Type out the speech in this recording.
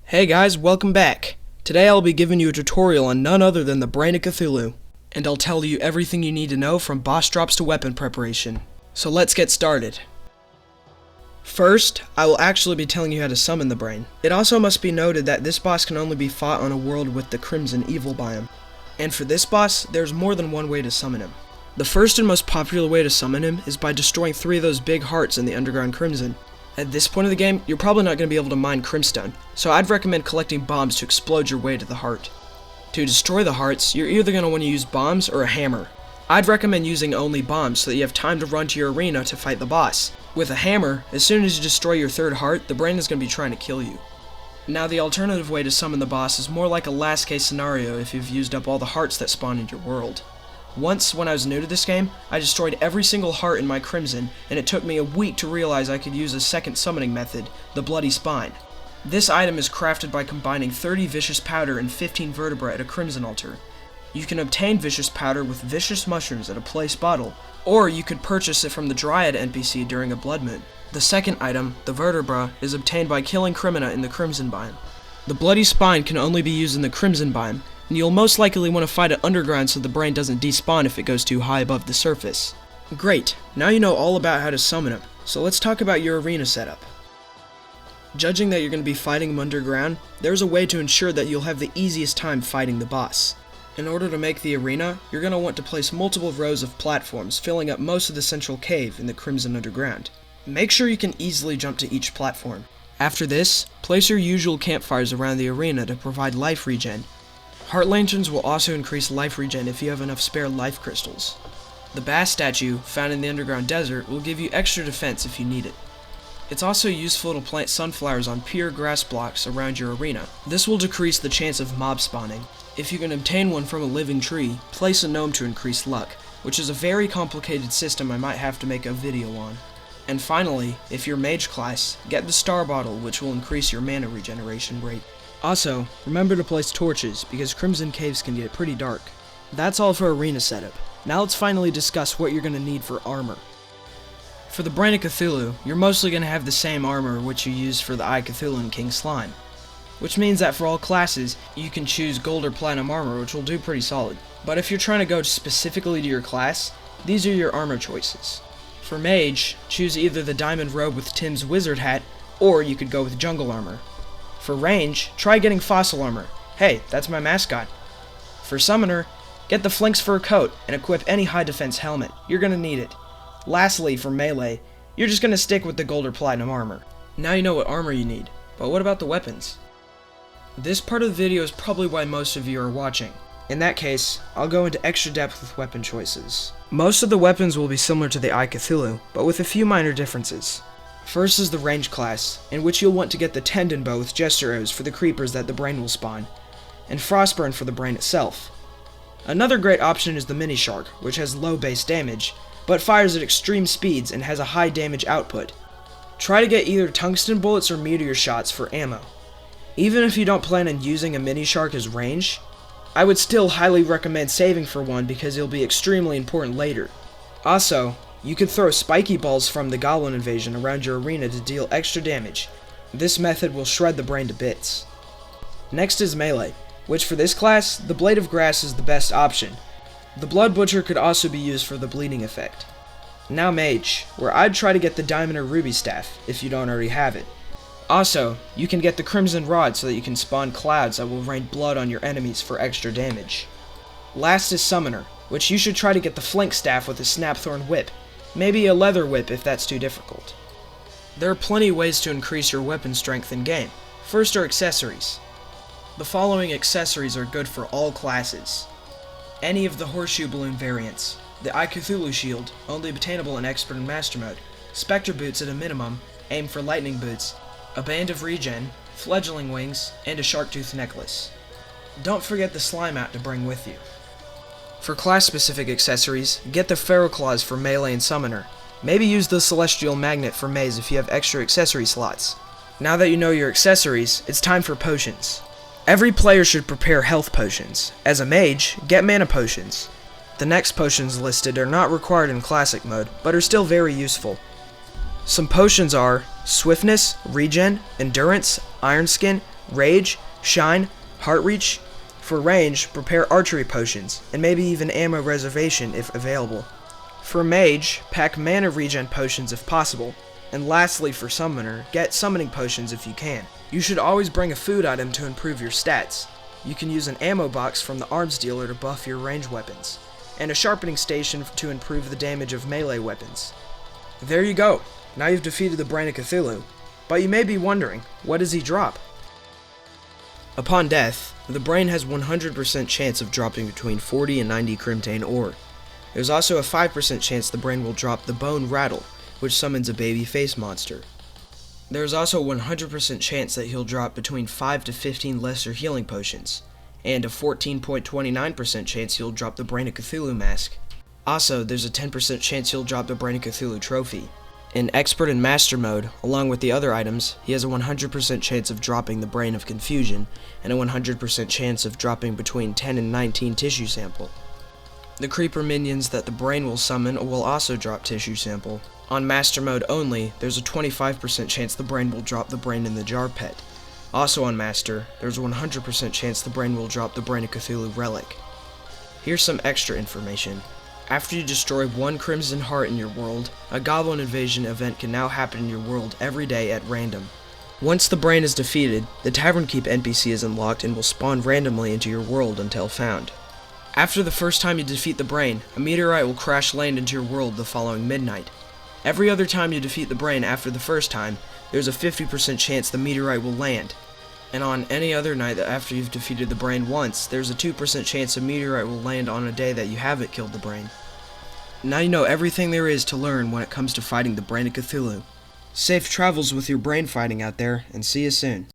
Hey guys, welcome back. Today I'll be giving you a tutorial on none other than the Brain of Cthulhu, and I'll tell you everything you need to know from boss drops to weapon preparation. So let's get started. First, I will actually be telling you how to summon the Brain. It also must be noted that this boss can only be fought on a world with the Crimson Evil biome. And for this boss, there's more than one way to summon him. The first and most popular way to summon him is by destroying 3 of those big hearts in the Underground Crimson. At this point of the game, you're probably not going to be able to mine Crimstone, so I'd recommend collecting bombs to explode your way to the heart. To destroy the hearts, you're either going to want to use bombs or a hammer. I'd recommend using only bombs so that you have time to run to your arena to fight the boss. With a hammer, as soon as you destroy your 3rd heart, the Brain is going to be trying to kill you. Now the alternative way to summon the boss is more like a last case scenario if you've used up all the hearts that spawn in your world. Once, when I was new to this game, I destroyed every single heart in my Crimson, and it took me a week to realize I could use a second summoning method, the Bloody Spine. This item is crafted by combining 30 Vicious Powder and 15 Vertebra at a Crimson altar. You can obtain Vicious Powder with Vicious Mushrooms at a place bottle, or you could purchase it from the Dryad NPC during a Blood Moon. The second item, the Vertebra, is obtained by killing Crimina in the Crimson biome. The Bloody Spine can only be used in the Crimson biome, and you'll most likely want to fight it underground so the Brain doesn't despawn if it goes too high above the surface. Great, now you know all about how to summon him, so let's talk about your arena setup. Judging that you're going to be fighting him underground, there's a way to ensure that you'll have the easiest time fighting the boss. In order to make the arena, you're going to want to place multiple rows of platforms filling up most of the central cave in the Crimson Underground. Make sure you can easily jump to each platform. After this, place your usual campfires around the arena to provide life regen. Heart Lanterns will also increase life regen if you have enough spare life crystals. The Bass statue, found in the underground desert, will give you extra defense if you need it. It's also useful to plant sunflowers on pure grass blocks around your arena. This will decrease the chance of mob spawning. If you can obtain one from a living tree, place a gnome to increase luck, which is a very complicated system I might have to make a video on. And finally, if you're mage class, get the star bottle, which will increase your mana regeneration rate. Also, remember to place torches, because Crimson Caves can get pretty dark. That's all for arena setup. Now let's finally discuss what you're going to need for armor. For the Brain of Cthulhu, you're mostly going to have the same armor which you used for the Eye Cthulhu and King Slime. Which means that for all classes, you can choose gold or platinum armor, which will do pretty solid. But if you're trying to go specifically to your class, these are your armor choices. For mage, choose either the diamond robe with Tim's wizard hat, or you could go with jungle armor. For range, try getting fossil armor. Hey, that's my mascot. For summoner, get the Flink's fur coat and equip any high defense helmet. You're gonna need it. Lastly, for melee, you're just gonna stick with the gold or platinum armor. Now you know what armor you need, but what about the weapons? This part of the video is probably why most of you are watching. In that case, I'll go into extra depth with weapon choices. Most of the weapons will be similar to the Eye Cthulhu, but with a few minor differences. First is the range class, in which you'll want to get the Tendon Bow with Gesture Arrows for the creepers that the Brain will spawn, and Frostburn for the Brain itself. Another great option is the Mini Shark, which has low base damage, but fires at extreme speeds and has a high damage output. Try to get either tungsten bullets or meteor shots for ammo. Even if you don't plan on using a Mini Shark as range, I would still highly recommend saving for one because it'll be extremely important later. Also, you could throw spiky balls from the Goblin Invasion around your arena to deal extra damage. This method will shred the Brain to bits. Next is melee, which for this class, the Blade of Grass is the best option. The Blood Butcher could also be used for the bleeding effect. Now mage, where I'd try to get the Diamond or Ruby Staff, if you don't already have it. Also, you can get the Crimson Rod so that you can spawn clouds that will rain blood on your enemies for extra damage. Last is Summoner, which you should try to get the Flank Staff with a Snapthorn Whip. Maybe a Leather Whip if that's too difficult. There are plenty of ways to increase your weapon strength in-game. First are accessories. The following accessories are good for all classes. Any of the Horseshoe Balloon variants. The Eye Cthulhu Shield, only obtainable in Expert and Master Mode. Spectre Boots at a minimum, aim for Lightning Boots. A Band of Regen, Fledgling Wings, and a Sharktooth Necklace. Don't forget the Slime Out to bring with you. For class-specific accessories, get the Feral Claws for melee and summoner. Maybe use the Celestial Magnet for maze if you have extra accessory slots. Now that you know your accessories, it's time for potions. Every player should prepare health potions. As a mage, get mana potions. The next potions listed are not required in classic mode, but are still very useful. Some potions are Swiftness, Regen, Endurance, Iron Skin, Rage, Shine, Heart Reach. For range, prepare archery potions, and maybe even ammo reservation if available. For Mage, pack mana regen potions if possible. And lastly, for Summoner, get summoning potions if you can. You should always bring a food item to improve your stats. You can use an ammo box from the arms dealer to buff your ranged weapons, and a sharpening station to improve the damage of melee weapons. There you go. Now you've defeated the Brain of Cthulhu. But you may be wondering, what does he drop? Upon death, the brain has 100% chance of dropping between 40 and 90 Crimtane ore. There's also a 5% chance the brain will drop the Bone Rattle, which summons a baby face monster. There's also a 100% chance that he'll drop between 5 to 15 lesser healing potions, and a 14.29% chance he'll drop the Brain of Cthulhu mask. Also, there's a 10% chance he'll drop the Brain of Cthulhu trophy. In Expert and Master mode, along with the other items, he has a 100% chance of dropping the Brain of Confusion, and a 100% chance of dropping between 10 and 19 Tissue Sample. The creeper minions that the brain will summon will also drop Tissue Sample. On Master mode only, there's a 25% chance the brain will drop the Brain in the Jar pet. Also on Master, there's a 100% chance the brain will drop the Brain of Cthulhu relic. Here's some extra information. After you destroy one Crimson Heart in your world, a Goblin Invasion event can now happen in your world every day at random. Once the brain is defeated, the Tavern Keep NPC is unlocked and will spawn randomly into your world until found. After the first time you defeat the brain, a meteorite will crash land into your world the following midnight. Every other time you defeat the brain after the first time, there's a 50% chance the meteorite will land. And on any other night after you've defeated the brain once, there's a 2% chance a meteorite will land on a day that you haven't killed the brain. Now you know everything there is to learn when it comes to fighting the Brain of Cthulhu. Safe travels with your brain fighting out there, and see you soon.